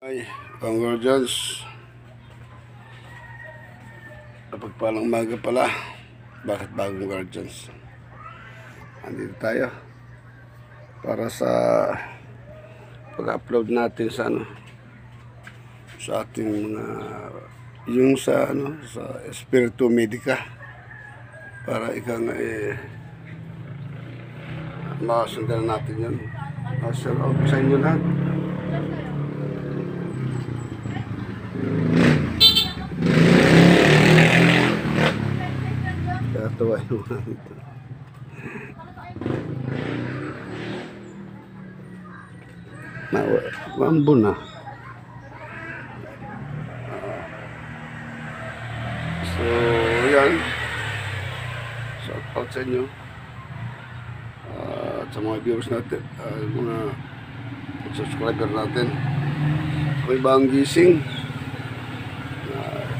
Ay, Guardians, napagpalang umaga pala. Bakit bagong Guardians? Andito tayo para sa pag-upload natin sa sa ating mga yung sa sa Espiritu Medica, para makasundan natin yun. Shout out sa inyo lahat. Tuwa yung mga ito. Mambo na. So, yan. Shout out sa inyo. At sa mga viewers natin, mga subscriber natin. Ako'y bagong gising.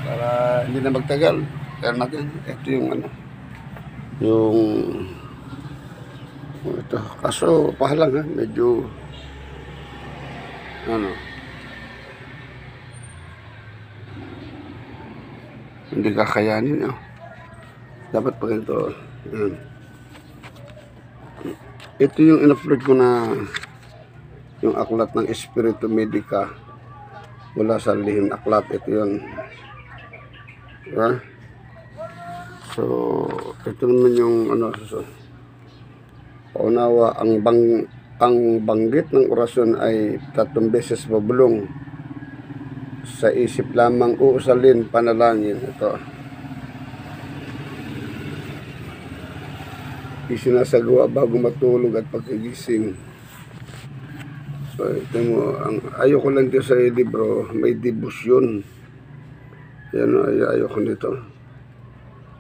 Para hindi na magtagal. Kaya natin, ito yung ito, kaso pahalang medyo hindi kakayanin dapat pa ganito. Ito yung in-upload ko na yung aklat ng Espiritu Medica mula sa lihim aklat. Ito yun, diba? So, ito naman yung paunawa, ang banggit ng orasyon ay 3 beses mabulong. Sa isip lamang uusalin panalangin. Ito. Isinasagawa bago matulog at pagkagising. So, ito mo, ayoko lang dito sa libro, may debosyon. Yan ayoko nito.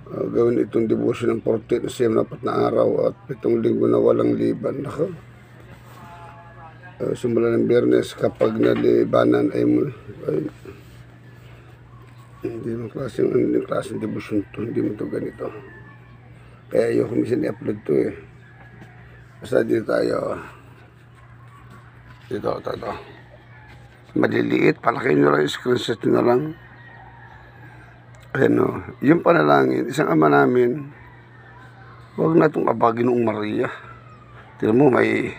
Gawin itong devotion ng 40 na 4 na araw at 7 linggo na walang liban. Simula ng Biyernes, kapag nalibanan ay hindi mo klaseng devotion to, hindi mo to ganito. Kaya ayoko minsan i-upload to Basta dito tayo. Dito. Maliliit, palaki nyo lang, screenshot nyo na lang. Yung panalangin, isang ama namin, huwag na itong Aba, Ginoong Maria. Tignan mo, may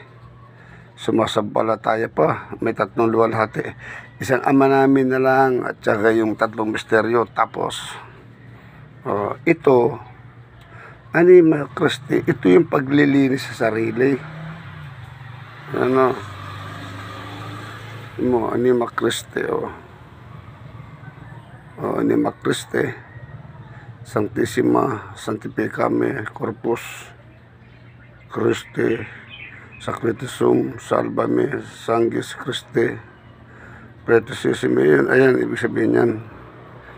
sumasampalataya pa, may 3 luwalhati. Isang ama namin na lang, at saka yung 3 misteryo. Tapos, ito, Anima Christi, ito yung paglilinis sa sarili. Anima Christi, Anima Christi, Sanctissima, Sanctificame Corpus Christi, Sacratisum, Salvame, Sangis Christi, Pretisissime. Ayan, ibig sabihin yan.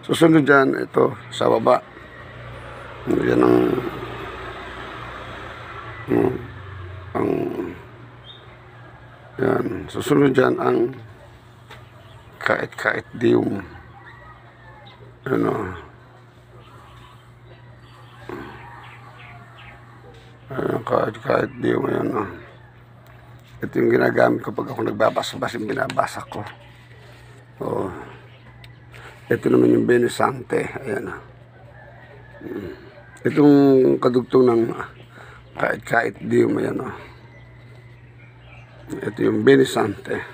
Susunod dyan, ito, sa baba. Yan yan. Susunod dyan ang Kait Deum. Kahit di mo yan. Ito yung ginagamit ko pag ako nagbabasa-basa, yung binabasa ko. Ito naman yung Benisante. Ayan. Itong kadugtong ng kahit di mo yan. Ito yung Benisante.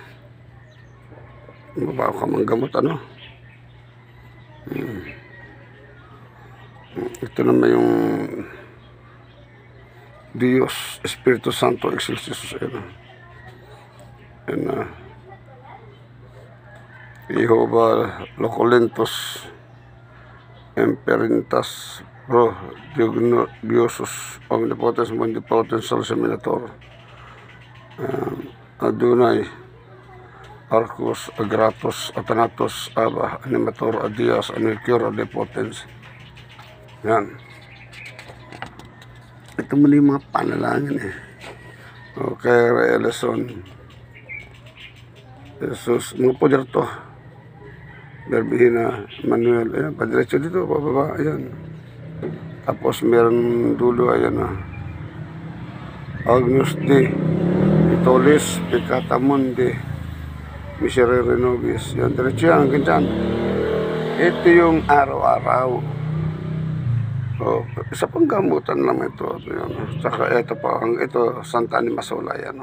Mabaho ka mang gamot, Ito naman yung Dios, Espiritu Santo, Excelsis, Jehovah, Locolentos, Emperintas, Pro, Diosus, Omnipotens, Omnipotens, Salseminator, Adonai, Arcos, Agratos, Atanatos, Abba, Animator, Adias, Anicure, Adipotens. Yan. Ito muna yung mga panalangin Okay, Reeleson. Jesus, mga poder to. Berbihina, Manuel. Ayan, padiretso dito, pababa. Ayan. Tapos meron dulo, ayan Agnus Dei, Pitolis, Peccata Mundi, Miserere nobis. Yan, diretso yan, hanggang dyan. Ito yung araw-araw. So, isa pang gamutan lang ito. Yan. Tsaka ito pa, ito, Santa Animasola yan.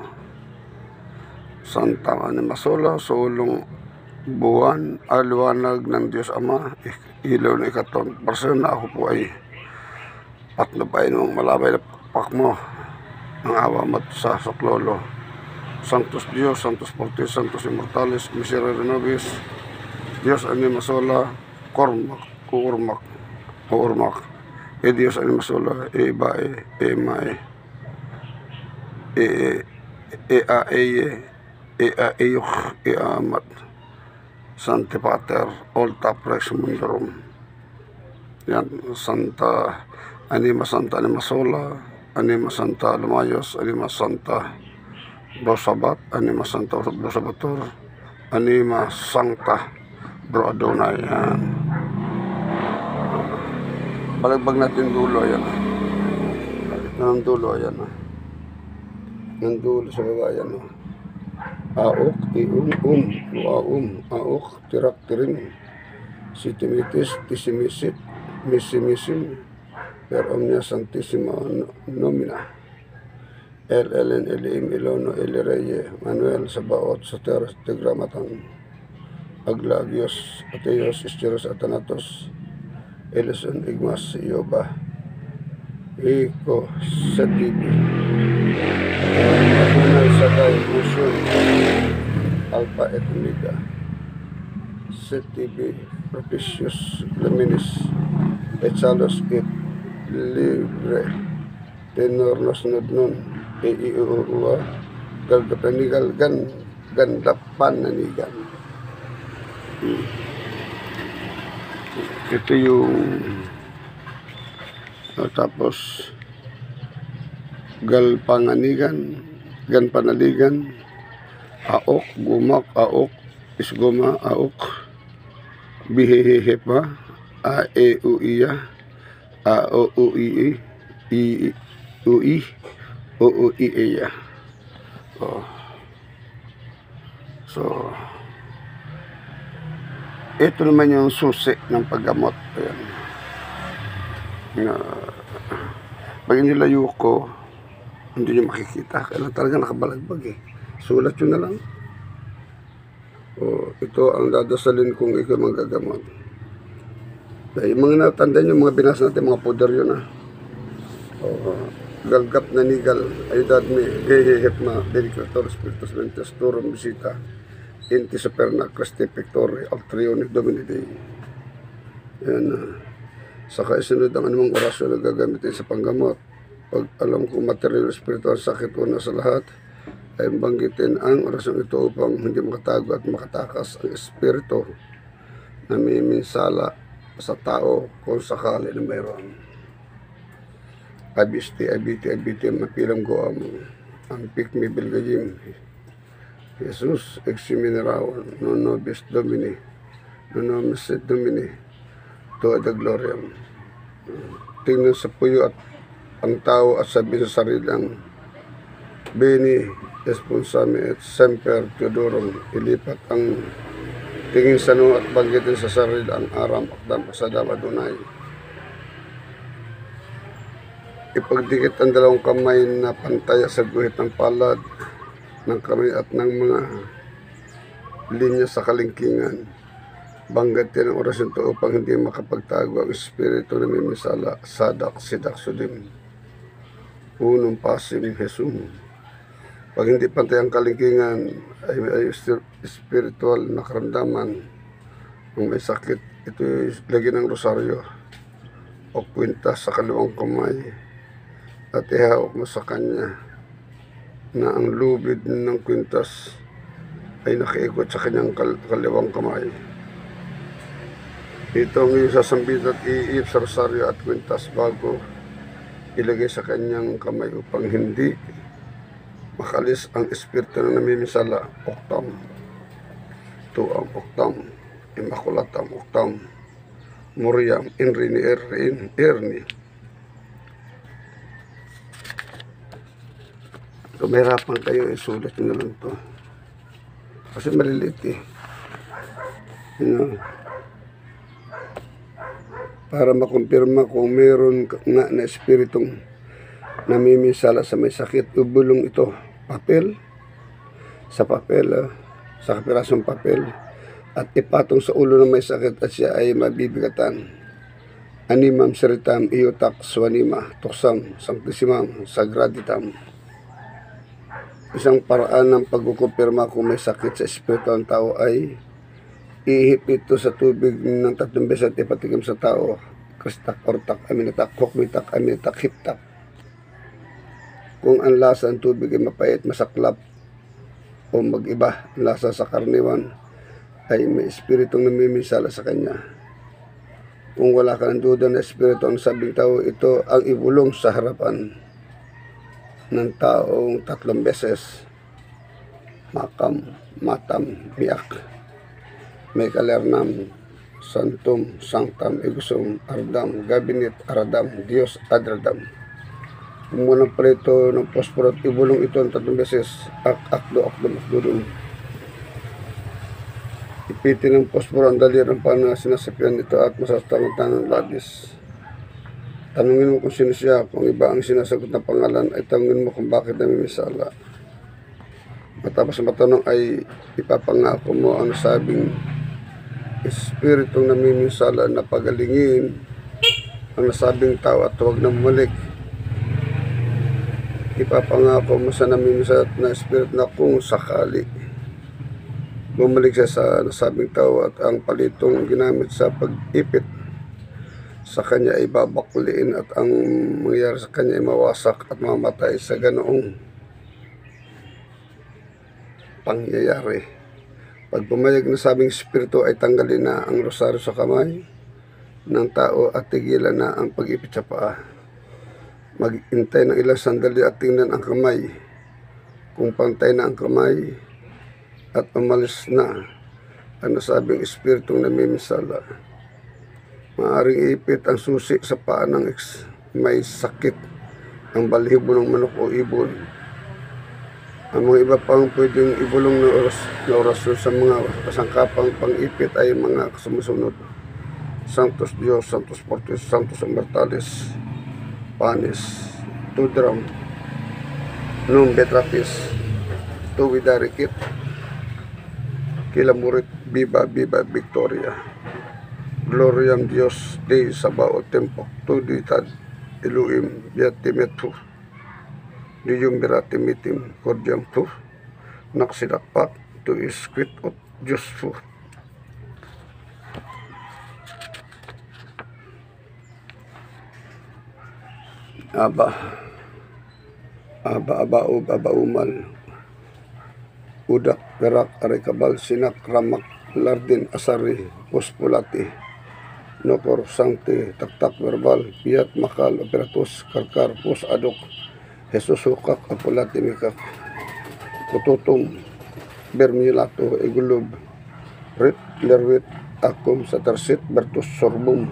Santa Animasola, sulong buwan, aliwanag ng Diyos Ama, ilaw na ikaton. Parang na ako po ay patnabayin mong malabay na pakpak mo ng awa mat sa saklolo. Santos Dios, Santos Fortis, Santos Immortalis, Miserere Nobis, Dios Animasola, Cormac, Urmac, Dios Animasola, Ibae, Emae, Eayuk, Eamat, Sancte Pater, Olta Prex Mundarum. Yan, Santa Animasola, Anima Santa Lumayos, Anima Santa Brosabat, Anima Santa Brosabator, Anima Sancta Bro Adonai. Yan. Balagbag natin dulo, yan. Ng dulo, yan. Ng dulo sa baba, yan. Aok, aok, tirak, tiring, sitimitis, tisimisit, missimisim, per omnia santissima nomina, LLN, Elim, Ilono, Elireye, Manuel, Sabaot, Soteros, Tegramatan, Aglagios, Ateos, Isteros, Atanatos, Elison, Igmas, Yoba, Iko, Setibi, Matunay, Sagay, Musun, Alpha et Omega, Setibi, Propitius, Laminis, Etsalos, et Libre, Tenor, Nosnodnon, Eiuua, Galgapanigal, Gandapan, Nanigan. Ito yung tapos Galpanganigan, Ganpanaligan, Aok, Gumak, Aok, Isgoma, Aok, Bihehehepa, Aeuiya, Aouii, Uuiya. So, ito naman yung susi ng paggamot. Ayan. Pag inilayo ko, hindi nyo makikita. Kailan talaga nakabalagbag eh. Sulat yun na lang. Ito ang dadasalin kung ikaw magagamot. Dahil mga natanda nyo, mga binasa natin, mga puder yun ah. Galgap na nigal, ayudad mi, gehehep na, dedicator, spiritus mentes, turum bisita, inti superna, Christi pectore, altrione, domini Dei. Yan saka isunod ang anumang orasyon na gagamitin sa panggamot. Pag alam kong material spiritual sakit una sa lahat, ay banggitin ang orasyon ito upang hindi makatago at makatakas ang espiritu na miminsala sa tao kung sakali na mayroon. Abiti, mapilang ko ang pikmi bilgayim. Jesus, eximinerawan, non nobis domini, non nobis domini, to ad gloriam. Tingnan sa puyo at ang tao at sabihin sa sarilang, Beni, esponsami et semper Theodorum, ilipat ang tingin sa no at banggitin sa sarili ang aram akdam sa Adonai. Ipagdikit ang dalawang kamay na pantaya sa guhit ng palad ng kamay at ng mga linya sa kalingkingan. Banggatin ang orasyon ito upang hindi makapagtago ang espiritu na mimisala, sadak, sidak, sudim, unong pasim, hesum. Pag hindi pantay ang kalingkingan, ay spiritual na karamdaman. Kung may sakit, ito lagi ng rosaryo o kwintas sa kaliwang kamay. At ihawak mo sa kanya na ang lubid ng kwintas ay nakiikot sa kanyang kaliwang kamay. Ito ang iyong sasambit at iip sa rosaryo at kwintas bago ilagay sa kanyang kamay upang hindi makalis ang espiritu na namimisala. Oktam, tuam, oktam, imakulatam, oktam, muriam, inrini, erni. Kung mahirapan kayo, isulat nyo na lang ito. Kasi maliliit eh. You know, para makumpirma kung meron nga na espiritong namiminsala sa may sakit, ibulong ito sa kapirasong papel, at ipatong sa ulo ng may sakit at siya ay mabibigatan. Animam seritam iutak swanima toksam sanctissimam sagraditam. Isang paraan ng pagkukumpirma kung may sakit sa espiritu ng tao ay ihip ito sa tubig ng 3 beses at ipatikim sa tao. Kristak, ortak, aminatak, kokmitak, aminatak, hiptak. Kung ang lasa ng tubig ay mapait, masaklap, o mag-iba ang lasa sa karniwan, ay may espiritong namiminsala sa kanya. Kung wala ka ng duda na espiritu ang sabing tao, ito ang ibulong sa harapan ng taong 3 beses. Makam, matam, miak. May kalernam, santum, sanctam, igusum, ardam, gabinet, aradam, Dios, adradam. Munang palito ng posporo at ibulong ito ng 3 beses. Akdo, ipitin ng posporo ang dalirang pa na sinasakyan nito at masasatangan ng labis. Tanungin mo kung sino siya. Kung iba ang sinasagot na pangalan, ay tanungin mo kung bakit namimisala. Matapos matanong ay ipapangako mo ang nasabing espiritong namiminsala na pagalingin ang nasabing tao at huwag na bumalik. Ipapangako mo sa namiminsala na espiritu na kung sakali bumalik siya sa nasabing tao at ang palitong ginamit sa pag-ipit sa kanya ay babakliin at ang mangyayari sa kanya ay mawasak at mamatay sa ganoong pangyayari. Pag pumayag na sabing espiritu ay tanggalin na ang rosaryo sa kamay ng tao at tigilan na ang pag-ipit sa paa. Maghintay ng ilang sandali at tingnan ang kamay. Kung pantay na ang kamay at umalis na ang nasabing espiritong namiminsala, maaaring ipit ang susi sa paa ng may sakit, ang balahibo ng manok o ibon. Ang mga iba pang pwedeng ibulong na orasyon sa mga kasangkapang pang-ipit ay mga sumusunod: Santos Dios, Santos Fortis, Santos Immortalis, Panis, Tudram, Num Betratis, Tuwidarikit, Kilamurit, Viva, Viva Victoria, Gloriam Dios Dei Sabao Tempo, Tuditad, Elohim, Biatimetu, Diyong Biratimitim, Kordiam Tu, Naksidakpat, Tu Isquit Ot Diyos Tu. Aba, abaog, abaumal, udak, perak, arikabal, sinak, ramak, lardin, asari, pospulati, nokor, sangti, taktak, verbal, piyat, makal, operatus, karkar, pos, adok, Jesus hukak, apulati, mikak, kututum, bermilato, igulub, rit, lerwit, akum, satarsit, bertus, sorbum,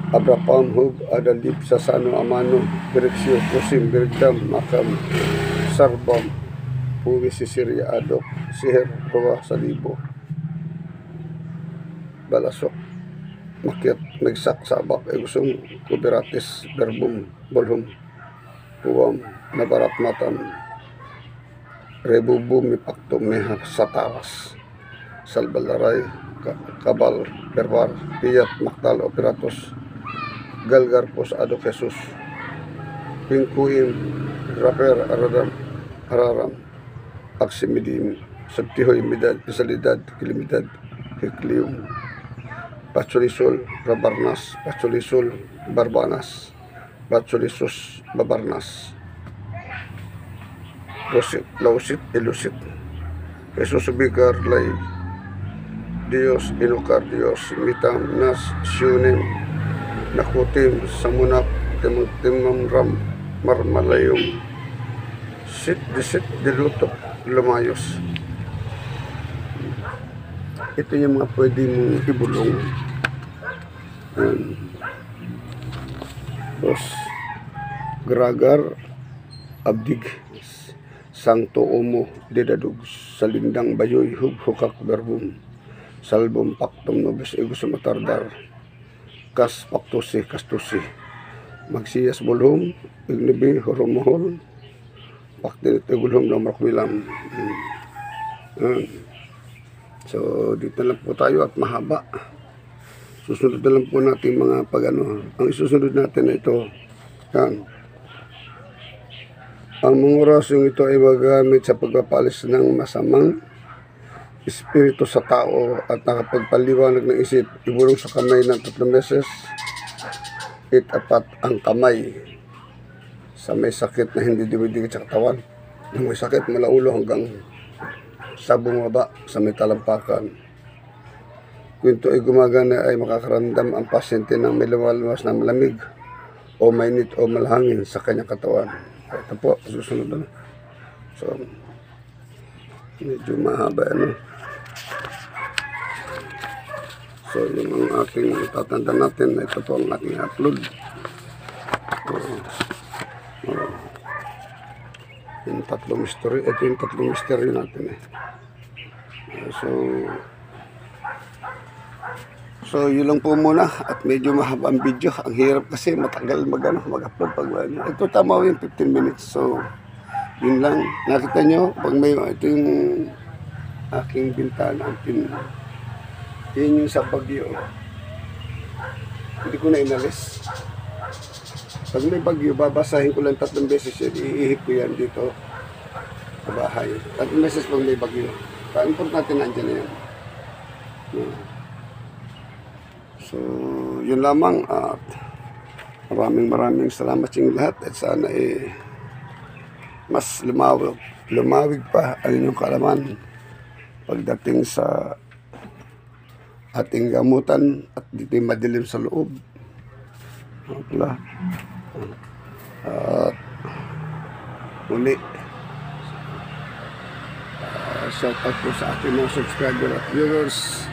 abrapam, hug, adalib, sasano, amano, direksyo, kusim, birgdam, makam, sarbam, puwi, sisiria, adok, siher, roa, salibo, balasok, makyat, nagsak, sabak, igusong, kuberatis, berbum, bolhum, huwam, nabarat matam, rebubum, mipakto, meha, sataras, salbalaray, kabal, berbar, piyat, maktal, operatos, galgarpos, adok, Jesus, pingkuim, raper, araram, aksimidim, sabtihoy, midad, pisalidad, kilimidad, hiklium, patsulisol, rabarnas, patsulisol, barbanas, patsulisus, babarnas, rosit, lausit, ilusit, Jesus ubigar, lay, Dios, inukar, Dios, mitam, nas, syunim, nakutim, samunak, timam, ram, marmalayum, sit, disit, dilutok, lumayos. Ito yung mga pwede mong ibulong. Tapos, gragar, abdig, sang tuo mo didadug sa lindang bayoy hukak berbum salbum paktum nobis ego sumatardar kas paktusi kastusi magsiyas bulhom ignibi horomohol paktinit bulhom na makwilam. So dito lang po tayo at mahaba. Susunod na lang po natin mga pag-ano. Ang isusunod natin na ito. Yan. Ang mga orasyon ito ay magamit sa pagpapalis ng masamang espiritu sa tao at nakapagpaliwanag ng isip. Ibulong sa kamay ng 3 beses. Itapat ang kamay sa may sakit na hindi dumidikit sa katawan. Yung may sakit mula ulo hanggang sa bumaba sa may talampakan. Kung ito ay gumagana ay makakaramdam ang pasyente ng may lumalabas na malamig o mainit o malahangin sa kanyang katawan. Ito po, susunod na. So, medyo mahaba ano. So, yung ang ating tatanda natin, ito po ang ating upload. Yung 3 mystery, ito yung 3 mystery natin eh. So yun lang po muna at medyo mahaba ang video. Ang hirap kasi matagal mag-upload pag ito tama yung 15 minutes. So yun lang. Nakita nyo pag may ito yung aking bintana. Yun yung sa bagyo. Hindi ko na inalis. Pag may bagyo, babasahin ko lang 3 beses yun. Iihip ko yan dito sa bahay. 3 beses pag may bagyo. Importante nandiyan na yan. So, yun lamang at maraming salamat sa inyo lahat at sana mas lumawig pa ang inyong kaalaman pagdating sa ating gamutan at dito madilim sa loob. At muli shout out po sa ating mga subscriber at viewers.